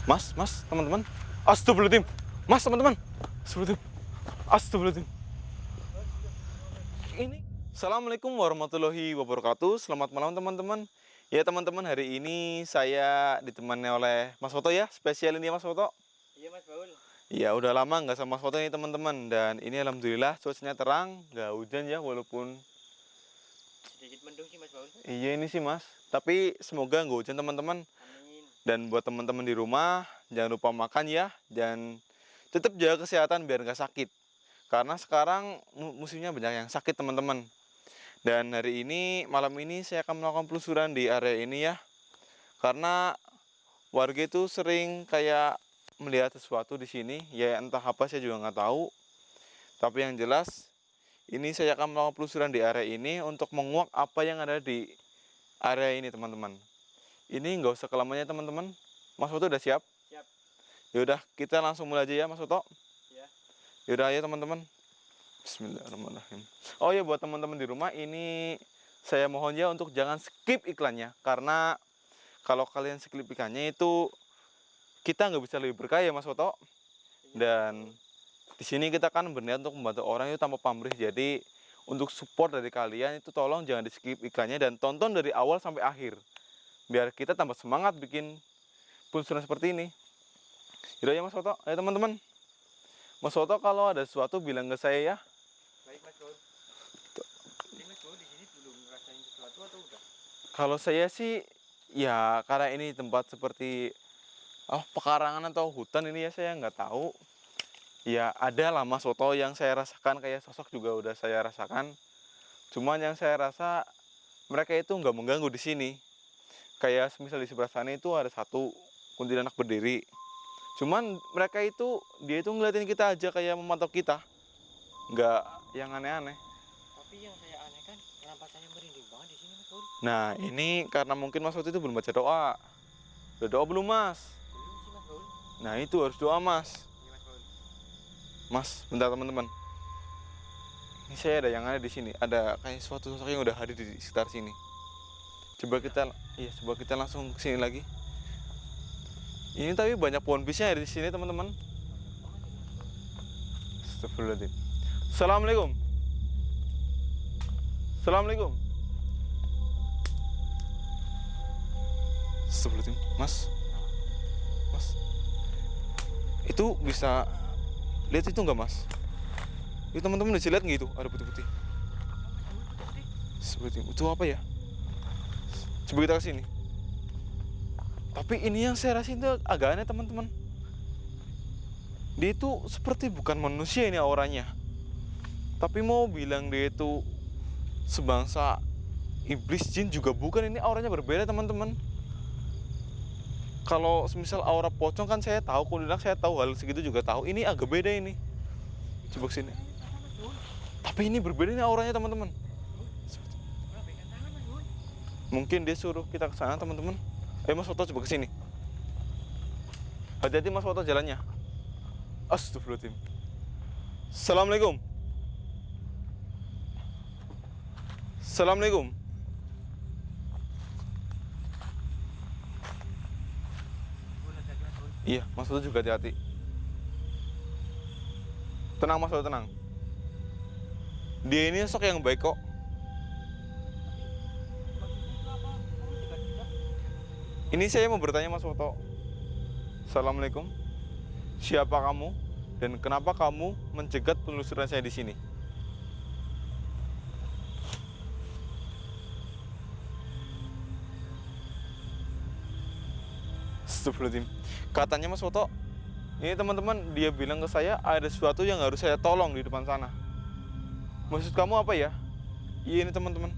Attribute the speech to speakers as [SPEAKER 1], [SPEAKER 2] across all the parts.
[SPEAKER 1] Mas, teman-teman. Astagfirullahaladzim. Mas, teman-teman. Astagfirullahaladzim. Astagfirullahaladzim. Ini. Assalamualaikum warahmatullahi wabarakatuh. Selamat malam, teman-teman. Ya, teman-teman, hari ini saya ditemani oleh Mas Foto ya. Spesial ini ya, Mas Foto.
[SPEAKER 2] Iya, Mas Baul.
[SPEAKER 1] Ya, udah lama nggak sama Mas Foto ini, teman-teman. Dan ini alhamdulillah cuacanya terang, nggak hujan ya, walaupun
[SPEAKER 2] Sedikit mendung sih, Mas Baul.
[SPEAKER 1] iya ini sih, Mas. Tapi semoga nggak hujan, teman-teman.
[SPEAKER 2] Amin.
[SPEAKER 1] Dan buat teman-teman di rumah, jangan lupa makan ya, dan tetap jaga kesehatan biar nggak sakit. Karena sekarang musimnya banyak yang sakit, teman-teman. Dan hari ini, malam ini saya akan melakukan penelusuran di area ini ya. Karena warga itu sering kayak melihat sesuatu di sini, ya entah apa saya juga nggak tahu. Tapi yang jelas, ini saya akan melakukan penelusuran di area ini untuk menguak apa yang ada di area ini, teman-teman. Ini nggak usah kelamannya, teman-teman. Mas Foto udah siap?
[SPEAKER 2] Siap.
[SPEAKER 1] Yaudah, kita langsung mulai aja ya, Mas Foto.
[SPEAKER 2] Ya.
[SPEAKER 1] Yaudah ayo, teman-teman. Bismillahirrahmanirrahim. Oh ya, buat teman-teman di rumah, ini saya mohon ya untuk jangan skip iklannya. Karena kalau kalian skip iklannya itu, kita nggak bisa lebih berkaya, Mas Foto. Dan di sini kita kan berniat untuk membantu orang itu tanpa pamrih. Jadi, untuk support dari kalian itu tolong jangan di skip iklannya dan tonton dari awal sampai akhir. Biar kita tambah semangat bikin penelusuran seperti ini. Yaudah ya, Mas Foto, ayo teman-teman. Mas Foto kalau ada sesuatu bilang ke saya ya.
[SPEAKER 2] Baik, Mas Baul. Ini Mas Baul di sini belum ngerasain sesuatu atau udah?
[SPEAKER 1] Kalau saya sih ya karena ini tempat seperti pekarangan atau hutan ini ya, saya nggak tahu. Ya ada lah Mas Foto yang saya rasakan, kayak sosok juga udah saya rasakan. Cuman yang saya rasa mereka itu nggak mengganggu di sini. Kayak misal di sebelah sana itu ada satu kuntilanak berdiri. Cuman mereka itu, dia itu ngeliatin kita aja kayak memantau kita. Nggak yang aneh-aneh.
[SPEAKER 2] Tapi yang saya aneh kan, kenapa saya merinding banget di sini, Mas Baul?
[SPEAKER 1] Nah ini karena mungkin Mas waktu itu belum baca doa. Udah doa belum, Mas?
[SPEAKER 2] Belum sih, Mas Baul.
[SPEAKER 1] Nah itu harus doa, Mas.
[SPEAKER 2] Iya, Mas Baul.
[SPEAKER 1] Mas, bentar teman-teman. Ini saya ada yang ada di sini. Ada kayak suatu sosok yang udah hadir di sekitar sini. Coba kita langsung ke sini lagi. Ini tapi banyak pohon pisnya di sini, teman-teman. Astagfirullahaladzim. Assalamualaikum. Assalamualaikum. Astagfirullahaladzim. Mas. Mas. Itu bisa lihat itu nggak, Mas? Itu teman-teman bisa lihat nggak itu? Ada putih-putih. Astagfirullahaladzim. Itu apa ya? Coba kita ke sini. Tapi ini yang saya rasain itu agak aneh, teman-teman. Dia itu seperti bukan manusia ini auranya. Tapi mau bilang dia itu sebangsa iblis jin juga bukan, ini auranya berbeda, teman-teman. Kalau semisal aura pocong kan saya tahu, kuntilanak saya tahu, hal segitu juga tahu. Ini agak beda ini. Coba ke sini. Tapi ini berbeda ini auranya, teman-teman. Mungkin dia suruh kita ke sana, teman-teman. Ayo Mas Foto coba ke sini. Hati-hati Mas Foto jalannya. Astagfirullahaladzim. Assalamualaikum. Assalamualaikum. Iya, Mas Foto juga hati-hati. Tenang Mas Foto, tenang. Dia ini sosok yang baik kok. Ini saya mau bertanya Mas Foto. Assalamualaikum. Siapa kamu dan kenapa kamu mencegat penelusuran saya di sini? Astagfirullahaladzim. Katanya Mas Foto, ini teman-teman dia bilang ke saya ada sesuatu yang harus saya tolong di depan sana. Maksud kamu apa ya? Iya ini teman-teman.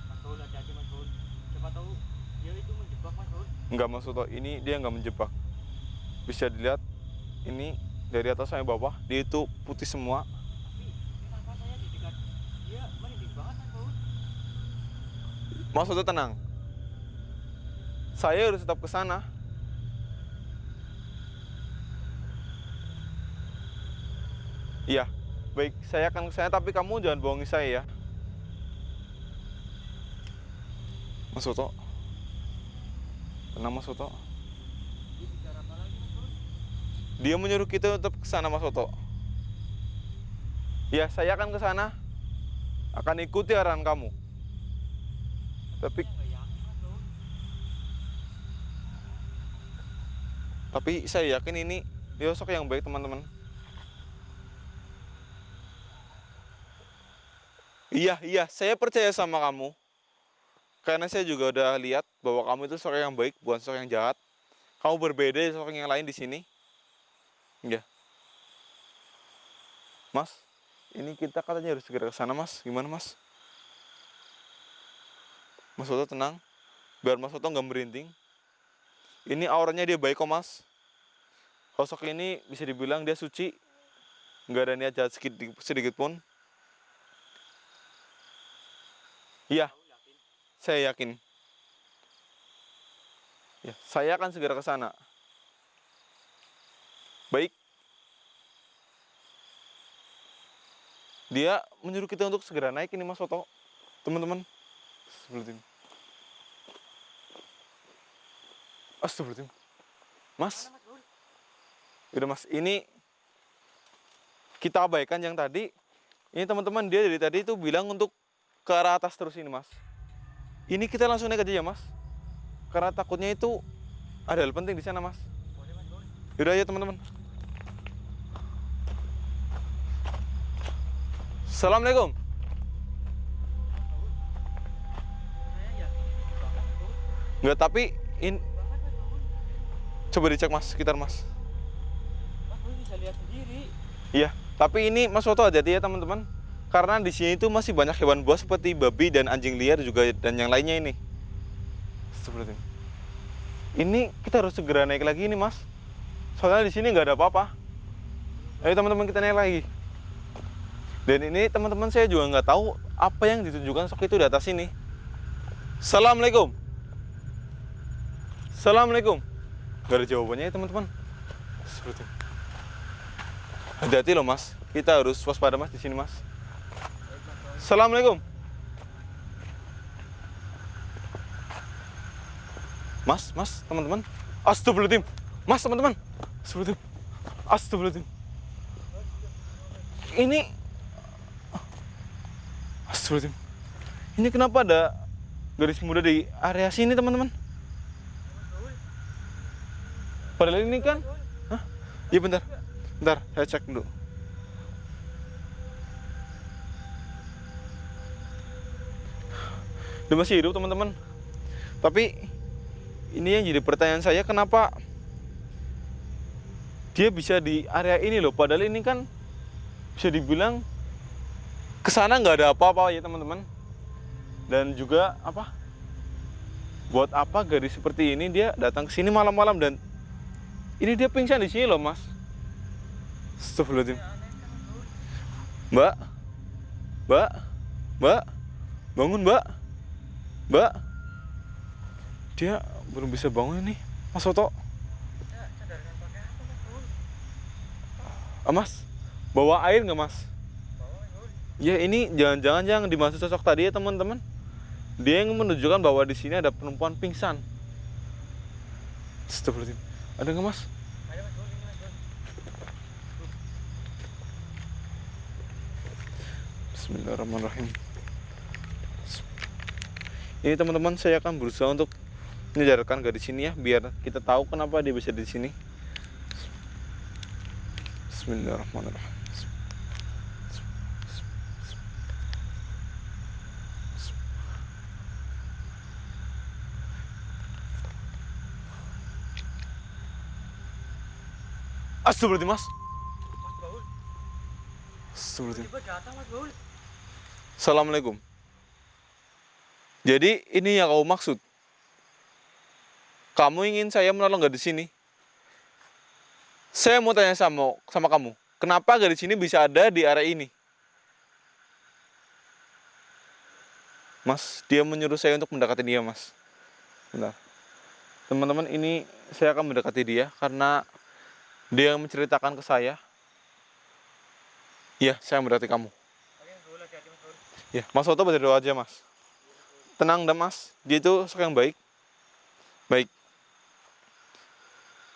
[SPEAKER 2] Mas Baul, hati-hati, Mas Baul. Siapa tahu dia itu menjebak, Mas Baul.
[SPEAKER 1] Enggak Mas Foto, ini dia nggak menjebak. Bisa dilihat ini dari atas sampai bawah, dia itu putih semua.
[SPEAKER 2] Tapi kenapa saya di dekat dia merinding banget, Mas Baul?
[SPEAKER 1] Mas Foto tenang. Saya harus tetap ke sana. Iya, baik. Saya akan ke sana tapi kamu jangan bohongi saya ya. Mas Foto, Tenang Mas Soto.
[SPEAKER 2] Dia bicara apa lagi Mas Bul?
[SPEAKER 1] Dia menyuruh kita untuk ke sana Mas Soto. Ya, saya akan ke sana. Akan ikuti arahan kamu. Tapi
[SPEAKER 2] Saya nggak yakin Mas Bul.
[SPEAKER 1] tapi saya yakin ini sosok yang baik teman-teman. Iya, iya, saya percaya sama kamu. Karena saya juga udah lihat bahwa kamu itu sosok yang baik, bukan sosok yang jahat. Kamu berbeda dari sosok yang lain di sini. Iya. Mas, ini kita katanya harus segera ke sana, Mas. Gimana, Mas? Mas Soto tenang. Biar Mas Soto nggak merinding. Ini auranya dia baik kok, Mas. Sosok ini bisa dibilang dia suci. Nggak ada niat jahat sedikit pun. Iya,
[SPEAKER 2] Tahu yakin.
[SPEAKER 1] saya yakin. Ya, saya akan segera ke sana. Baik. Dia menyuruh kita untuk segera naik ini Mas Soto. Teman-teman. Astagfirullahaladzim. Astagfirullahaladzim. Mas,
[SPEAKER 2] Mana Mas Bul?
[SPEAKER 1] udah Mas, ini kita abaikan yang tadi. Ini teman-teman dia dari tadi itu bilang untuk ke arah atas terus ini Mas. Ini kita langsung naik aja ya Mas. Karena takutnya itu ada hal penting di sana Mas.
[SPEAKER 2] Boleh Mas Bul?
[SPEAKER 1] Yaudah ya teman-teman. Assalamualaikum.
[SPEAKER 2] Saya yakin ini jebakan Mas Bul.
[SPEAKER 1] Enggak, tapi
[SPEAKER 2] Jebakan Mas Bul.
[SPEAKER 1] coba dicek Mas sekitar Mas.
[SPEAKER 2] Mas Bul bisa lihat sendiri.
[SPEAKER 1] Iya, tapi ini Mas Soto hati-hati ya teman-teman. Karena di sini itu masih banyak hewan buas seperti babi dan anjing liar juga dan yang lainnya ini. Seperti ini. Ini kita harus segera naik lagi ini Mas. Soalnya di sini nggak ada apa-apa. Ayo teman-teman kita naik lagi. Dan ini teman-teman saya juga nggak tahu apa yang ditunjukkan sok itu di atas sini. Assalamualaikum. Assalamualaikum. Gak ada jawabannya ya teman-teman. Seperti ini. Hati-hati loh Mas. Kita harus waspada Mas di sini Mas. Assalamualaikum. Mas, Mas, teman-teman. Astagfirullahaladzim. Mas, teman-teman. Astagfirullahaladzim. Astagfirullahaladzim. Ini Astagfirullahaladzim. Ini kenapa ada garis muda di area sini, teman-teman? Padahal ini kan. Hah? Iya bentar. Bentar, saya cek dulu. Dia masih hidup teman-teman. Tapi ini yang jadi pertanyaan saya, kenapa dia bisa di area ini loh? Padahal ini kan bisa dibilang kesana nggak ada apa-apa ya teman-teman. Dan juga apa? Buat apa gadis seperti ini dia datang ke sini malam-malam dan ini dia pingsan di sini loh mas. Astagfirullahaladzim. Mbak, Mbak, Mbak, bangun Mbak. Mbak, dia belum bisa bangun ini, Mas Soto.
[SPEAKER 2] Sadarkan pakai apa Mas Bul?
[SPEAKER 1] Mas, bawa air nggak Mas?
[SPEAKER 2] Bawa Mas Bul.
[SPEAKER 1] Ya ini jangan-jangan yang dimaksud sosok tadi ya teman-teman. Dia yang menunjukkan bahwa di sini ada perempuan pingsan. Astagfirullahaladzim. Ada nggak Mas?
[SPEAKER 2] Ada Mas Bul, ini Mas Bul.
[SPEAKER 1] Bismillahirrahmanirrahim. Ini teman-teman saya akan berusaha untuk menyadarkan gadis sini ya, biar kita tahu kenapa dia bisa di sini. Bismillahirrahmanirrahim. Astagfirullahaladzim mas.
[SPEAKER 2] Mas Bul,
[SPEAKER 1] Astagfirullahaladzim.
[SPEAKER 2] tiba datang Mas Bul.
[SPEAKER 1] Assalamualaikum. Jadi ini yang kamu maksud? Kamu ingin saya menolong gadis sini? Saya mau tanya sama kamu, kenapa gadis ini bisa ada di area ini? Mas, dia menyuruh saya untuk mendekati dia, Mas. Benar. Teman-teman, ini saya akan mendekati dia karena dia yang menceritakan ke saya. Iya, saya mendekati kamu.
[SPEAKER 2] Oke Mas Bul, hati-hati Mas Bul.
[SPEAKER 1] Ya, Mas Soto berdoa aja, Mas. Tenang dah, Mas. Dia itu sosok yang baik. Baik.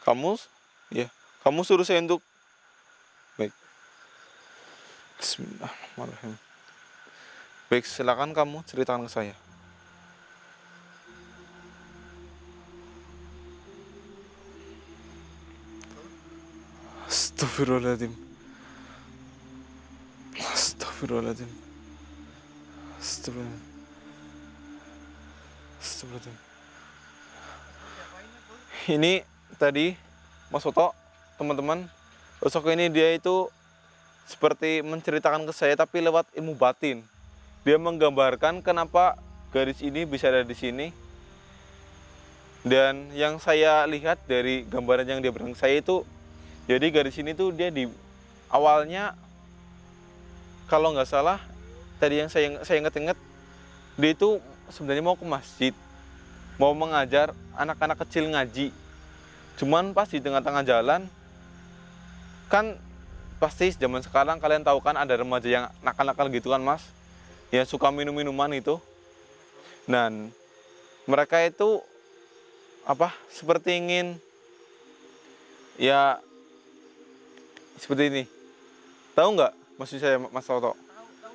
[SPEAKER 1] Kamu, ya, kamu suruh saya untuk baik. Bismillahirrahmanirrahim. Baik, silakan kamu ceritakan ke saya. Astagfirullahaladzim. Astagfirullahaladzim. Astagfirullahaladzim. Astagfirullahaladzim. Ini tadi Mas Soto, teman-teman, sosok ini dia itu seperti menceritakan ke saya tapi lewat ilmu batin. Dia menggambarkan kenapa garis ini bisa ada di sini. Dan yang saya lihat dari gambaran yang dia berikan saya itu, jadi garis ini tuh dia di awalnya, kalau nggak salah, tadi yang saya ingat-ingat, dia itu sebenarnya mau ke masjid, mau mengajar anak-anak kecil ngaji. Cuman pas di tengah-tengah jalan, kan pasti zaman sekarang kalian tahu kan ada remaja yang nakal-nakal gitu kan Mas, yang suka minum-minuman itu. Dan mereka itu apa, seperti ingin, ya seperti ini. Tahu nggak maksud saya Mas Toto?
[SPEAKER 2] Tahu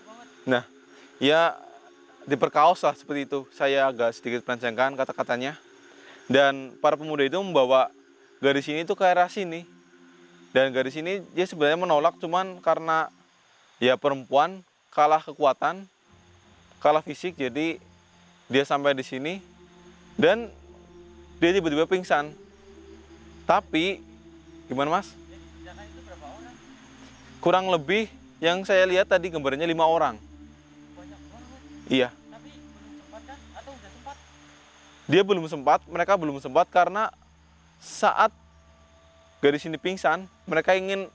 [SPEAKER 2] banget.
[SPEAKER 1] Nah, ya diperkaos lah seperti itu. Saya agak sedikit melencengkan kata-katanya. Dan para pemuda itu membawa garis ini tuh ke arah sini. Dan garis ini dia sebenarnya menolak, cuman karena ya perempuan kalah kekuatan, kalah fisik, jadi dia sampai di sini dan dia tiba-tiba pingsan. Tapi gimana Mas?
[SPEAKER 2] Sedangkan itu berapa orang?
[SPEAKER 1] Kurang lebih yang saya lihat tadi gambarnya 5 orang.
[SPEAKER 2] Banyak banget.
[SPEAKER 1] Iya.
[SPEAKER 2] Tapi belum sempat kan? Atau udah sempat?
[SPEAKER 1] Dia belum sempat, mereka belum sempat karena saat garis ini pingsan, mereka ingin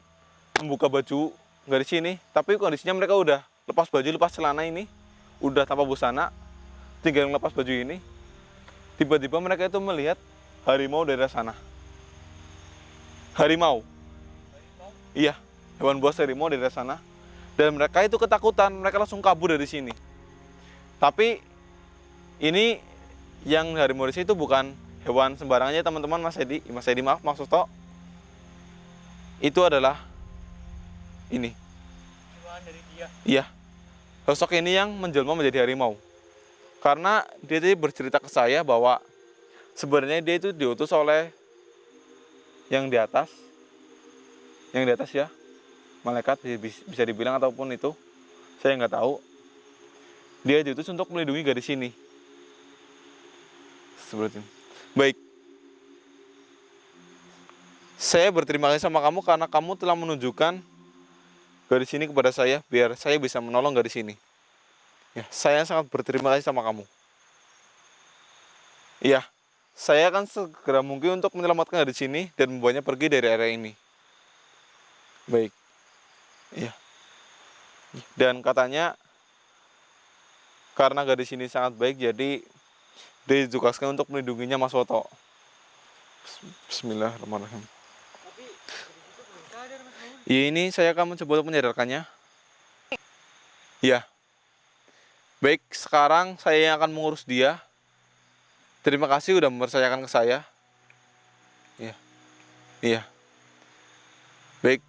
[SPEAKER 1] membuka baju garis ini, tapi kondisinya mereka udah lepas baju, lepas celana ini, udah tanpa busana, tinggal lepas baju ini. Tiba-tiba mereka itu melihat harimau dari sana. Harimau.
[SPEAKER 2] Harimau.
[SPEAKER 1] Iya, hewan buas harimau dari sana. Dan mereka itu ketakutan, mereka langsung kabur dari sini. Tapi ini yang harimau di sini itu bukan hewan sembarangannya teman-teman, Mas Edi maaf, Mas Soto. Itu adalah ini.
[SPEAKER 2] Jiwaan dari dia.
[SPEAKER 1] Iya, sosok ini yang menjelma menjadi harimau. Karena dia tadi bercerita ke saya bahwa sebenarnya dia itu diutus oleh yang di atas ya, malaikat bisa dibilang ataupun itu, saya nggak tahu. Dia diutus untuk melindungi garis ini. Seperti itu. Baik, saya berterima kasih sama kamu karena kamu telah menunjukkan garis ini kepada saya biar saya bisa menolong garis ini. Ya, saya sangat berterima kasih sama kamu. Iya, saya akan segera mungkin untuk menyelamatkan garis ini dan membawanya pergi dari area ini. Baik. Iya. Dan katanya karena gadis ini sangat baik, jadi ditugaskan untuk melindunginya Mas Woto. Bismillahirrahmanirrahim.
[SPEAKER 2] Tapi dari situ belum sadar Mas Maun.
[SPEAKER 1] Ya, ini saya akan mencoba untuk menyadarkannya. Ya. Baik, sekarang saya yang akan mengurus dia. Terima kasih udah mempercayakan ke saya. Iya. Iya. Baik.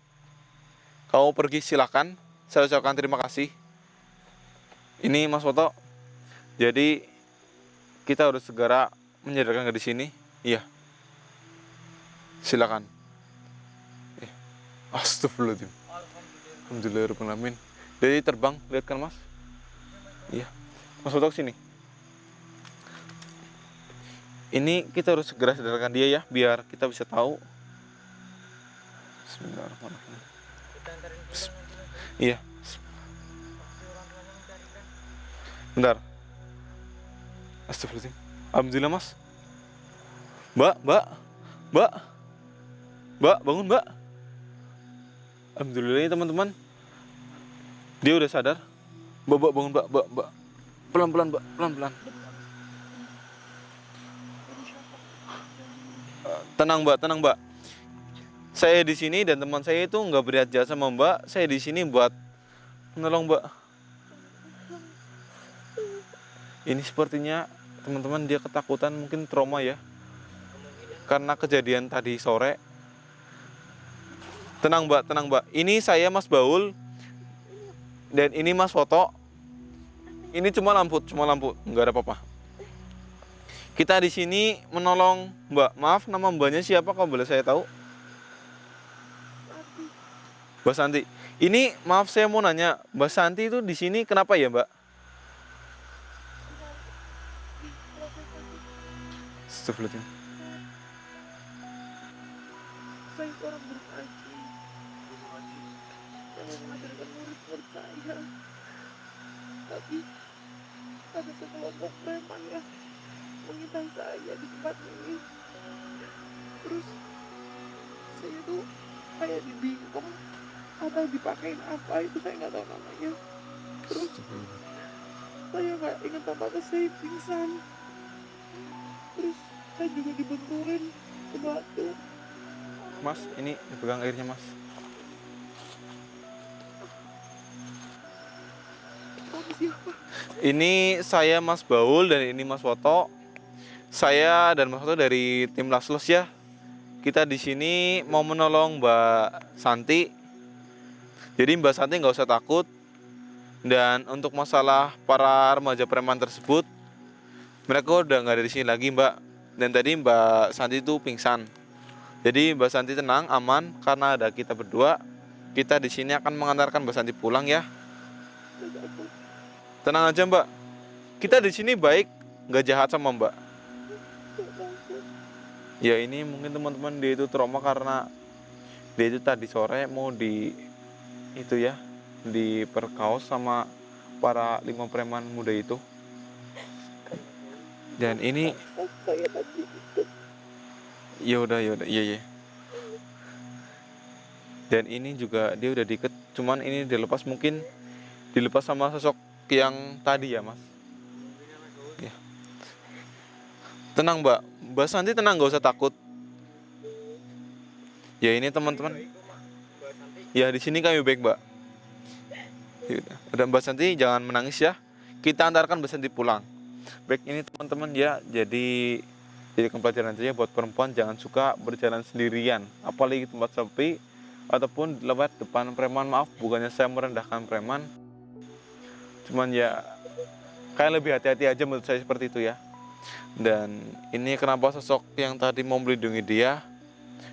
[SPEAKER 1] Kamu pergi silakan. Saya ucapkan terima kasih. Ini Mas Woto. Jadi kita harus segera menyadarkan gadis ini. Iya. Silakan. Iya. Astagfirullahaladzim.
[SPEAKER 2] Alhamdulillah.
[SPEAKER 1] Alhamdulillahirrahmanirrahim. Jadi terbang, lihat kan Mas? Iya. Mas Woto sini. Ini kita harus segera sadarkan dia ya, biar kita bisa tahu. Bismillahirrahmanirrahim.
[SPEAKER 2] Kita antarin pulang nanti Mas Maun.
[SPEAKER 1] Iya.
[SPEAKER 2] Pasti orang tuanya mencarikan.
[SPEAKER 1] Bentar. Astagfirullahaladzim. Alhamdulillah Mas. Mbak, bangun Mbak. Alhamdulillah ya teman-teman. Dia udah sadar. Mbak, bangun Mbak. Pelan-pelan Mbak, pelan-pelan. Tenang Mbak. Saya di sini dan teman saya itu nggak beri jasa sama Mbak. Saya di sini buat menolong Mbak. Ini sepertinya teman-teman dia ketakutan, mungkin trauma ya.
[SPEAKER 2] Kemungkinan
[SPEAKER 1] karena kejadian tadi sore. Tenang Mbak, tenang Mbak. Ini saya Mas Baul dan ini Mas Foto. Ini cuma lampu, nggak ada apa-apa. Kita di sini menolong Mbak. Maaf, nama Mbaknya siapa kalau boleh saya tahu? Mbak Santi. Ini maaf saya mau nanya, Mbak Santi itu di sini kenapa ya Mbak? Astagfirullahaladzim.
[SPEAKER 3] Saya seorang guru ngaji yang mengajarkan murid-murid saya. Tapi ada sekelompok preman yang mengintai saya di tempat ini. Terus saya tuh kayak dibingkong atau dipakein apa itu saya nggak tahu namanya. Terus saya nggak ingat apa-apa, saya pingsan. Terus saya juga dibenturin ke batu.
[SPEAKER 1] Mas, ini pegang airnya Mas.
[SPEAKER 3] Kamu siapa?
[SPEAKER 1] Ini saya Mas Baul dan ini Mas Foto. Saya dan Mas Foto dari tim Laslos ya. Kita di sini mau menolong Mbak Santi. Jadi Mbak Santi nggak usah takut. Dan untuk masalah para remaja preman tersebut, mereka udah nggak ada di sini lagi Mbak. Dan tadi Mbak Santi itu pingsan. Jadi Mbak Santi tenang, aman karena ada kita berdua. Kita di sini akan mengantarkan Mbak Santi pulang ya. Tenang aja Mbak. Kita di sini baik, nggak jahat sama Mbak. Ya ini mungkin teman-teman dia itu trauma karena dia itu tadi sore mau diperkaos sama para 5 preman muda itu. Dan ini
[SPEAKER 3] Saya tadi itu.
[SPEAKER 1] yaudah, iya. Dan ini juga dia udah diikat, cuman ini dilepas mungkin dilepas sama sosok yang tadi ya Mas. Ya. Tenang Mbak, Mbak Santi tenang, nggak usah takut. Ya ini teman-teman. Ya di sini kami baik Mbak. Yaudah. Udah Mbak Santi jangan menangis ya. Kita antarkan Mbak Santi pulang. Baik ini teman-teman ya, jadi pelajaran saja buat perempuan jangan suka berjalan sendirian, apalagi tempat sepi ataupun lewat depan preman. Maaf, bukannya saya merendahkan preman, cuman ya kayak lebih hati-hati aja menurut saya seperti itu ya. Dan ini kenapa sosok yang tadi mau melindungi dia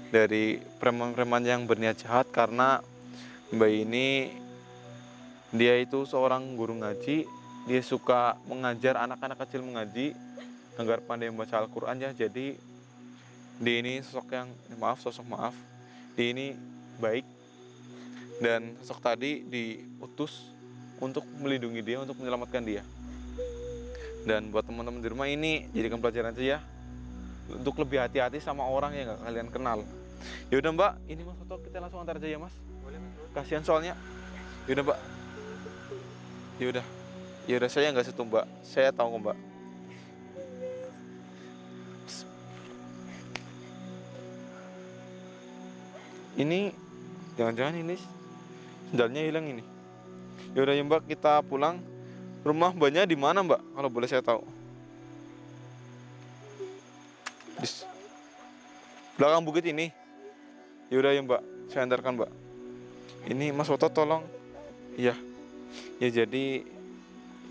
[SPEAKER 1] dari preman-preman yang berniat jahat, karena Mbak ini dia itu seorang guru ngaji, dia suka mengajar anak-anak kecil mengaji agar pandai membaca Al-Quran ya. Jadi dia ini sosok yang dia ini baik, dan sosok tadi diutus untuk melindungi dia, untuk menyelamatkan dia. Dan buat teman-teman di rumah ini jadikan pelajaran aja ya, untuk lebih hati-hati sama orang yang gak kalian kenal. Yaudah Mbak, ini Mas Foto kita langsung antar aja ya Mas.
[SPEAKER 2] Boleh Mas.
[SPEAKER 1] Kasihan soalnya. Yaudah Mbak. Yaudah saya nggak situ Mbak, saya tahu kok Mbak. Ini jangan-jangan ini sendalnya hilang ini. Yaudah ya Mbak, kita pulang. Rumah Mbaknya di mana Mbak, kalau boleh saya tahu? Di belakang bukit ini. Yaudah ya Mbak, saya antarkan Mbak. Ini Mas Foto tolong. Iya. Ya jadi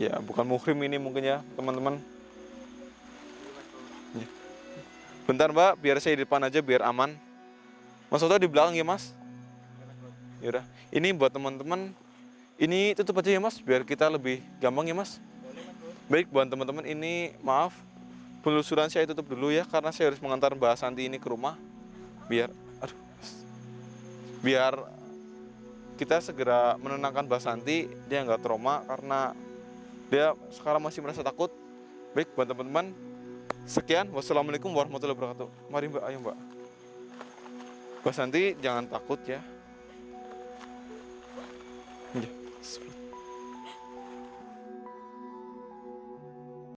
[SPEAKER 1] ya bukan muhrim ini mungkin ya teman-teman. Ya. Bentar Mbak, biar saya di depan aja biar aman. Mas Foto di belakang ya Mas. Yaudah, ini buat teman-teman. Ini tutup aja ya Mas, biar kita lebih gampang ya Mas. Baik buat teman-teman, ini maaf penelusuran saya tutup dulu ya, karena saya harus mengantar Mbak Santi ini ke rumah. Biar kita segera menenangkan Mbak Santi, dia nggak trauma karena dia sekarang masih merasa takut. Baik buat teman-teman, sekian. Wassalamualaikum warahmatullahi wabarakatuh. Mari Mbak, ayo Mbak. Mbak Santi jangan takut ya.